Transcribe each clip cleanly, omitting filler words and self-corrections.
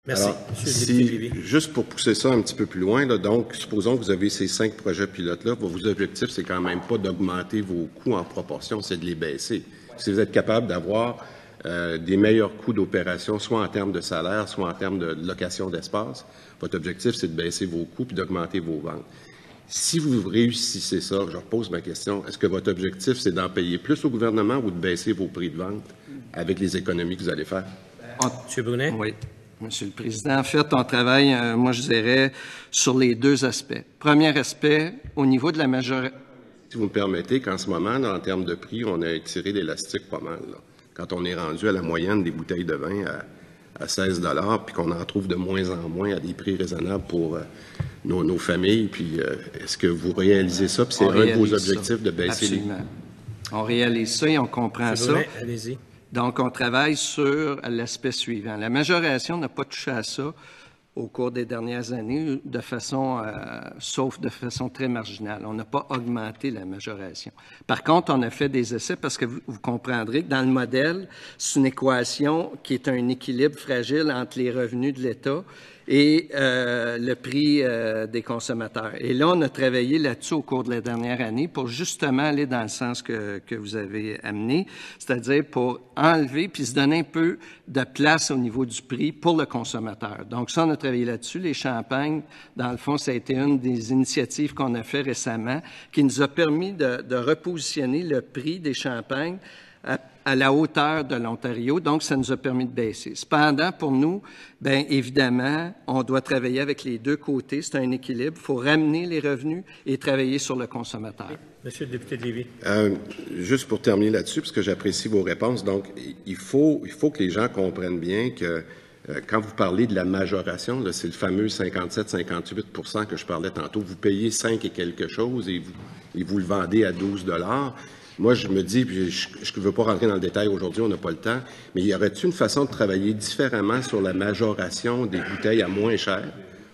Merci. Alors, juste pour pousser ça un petit peu plus loin, là, donc, supposons que vous avez ces 5 projets pilotes-là, vos objectifs, c'est quand même pas d'augmenter vos coûts en proportion, c'est de les baisser. Si vous êtes capable d'avoir des meilleurs coûts d'opération, soit en termes de salaire, soit en termes de location d'espace, votre objectif, c'est de baisser vos coûts puis d'augmenter vos ventes. Si vous réussissez ça, je repose ma question, est-ce que votre objectif, c'est d'en payer plus au gouvernement ou de baisser vos prix de vente avec les économies que vous allez faire? M. Brunet? Oui, Monsieur le Président. En fait, on travaille, moi, je dirais, sur les 2 aspects. Premier aspect, au niveau de la majoration. Si vous me permettez qu'en ce moment, là, en termes de prix, on a étiré l'élastique pas mal. Là. Quand on est rendu à la moyenne des bouteilles de vin à 16 $ puis qu'on en trouve de moins en moins à des prix raisonnables pour nos familles, puis est-ce que vous réalisez ça? Puis c'est un de vos objectifs de baisser Absolument. On réalise ça et on comprend M. ça. Brunet, allez-y. Donc, on travaille sur l'aspect suivant. La majoration n'a pas touché à ça au cours des dernières années, sauf de façon très marginale. On n'a pas augmenté la majoration. Par contre, on a fait des essais parce que vous comprendrez que dans le modèle, c'est une équation qui est un équilibre fragile entre les revenus de l'État et le prix des consommateurs. Et là, on a travaillé là-dessus au cours de la dernière année pour justement aller dans le sens que vous avez amené, c'est-à-dire pour enlever puis se donner un peu de place au niveau du prix pour le consommateur. Donc ça, on a travaillé là-dessus. Les champagnes, dans le fond, ça a été une des initiatives qu'on a fait récemment qui nous a permis de repositionner le prix des champagnes à la hauteur de l'Ontario, donc ça nous a permis de baisser. Cependant, pour nous, bien évidemment, on doit travailler avec les 2 côtés, c'est un équilibre, il faut ramener les revenus et travailler sur le consommateur. Monsieur le député de Lévis. Juste pour terminer là-dessus, parce que j'apprécie vos réponses, donc il faut que les gens comprennent bien que quand vous parlez de la majoration, là, c'est le fameux 57-58 % que je parlais tantôt, vous payez 5 et quelque chose et vous le vendez à 12 $. Moi, je me dis, puis je ne veux pas rentrer dans le détail aujourd'hui, on n'a pas le temps, mais y aurait-il une façon de travailler différemment sur la majoration des bouteilles à moins cher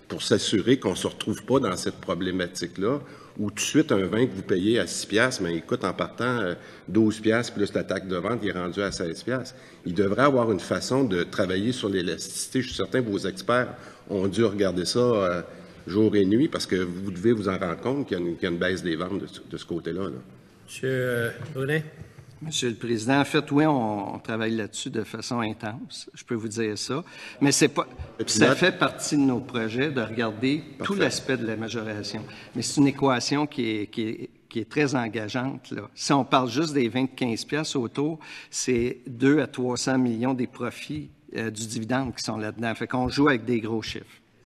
pour s'assurer qu'on ne se retrouve pas dans cette problématique-là, où tout de suite, un vin que vous payez à 6 $, mais écoute, en partant 12 $ plus la taxe de vente, il est rendu à 16 $. Il devrait avoir une façon de travailler sur l'élasticité. Je suis certain que vos experts ont dû regarder ça jour et nuit, parce que vous devez vous en rendre compte qu'il y a une baisse des ventes de ce côté-là. Là. M. Brunet. Monsieur le Président, en fait, oui, on travaille là-dessus de façon intense, je peux vous dire ça, mais c'est pas, ça fait partie de nos projets de regarder tout l'aspect de la majoration. Mais c'est une équation qui est très engageante, là. Si on parle juste des 20 15 $ autour, c'est 2 à 300 millions des profits du dividende qui sont là-dedans. Fait qu'on joue avec des gros chiffres.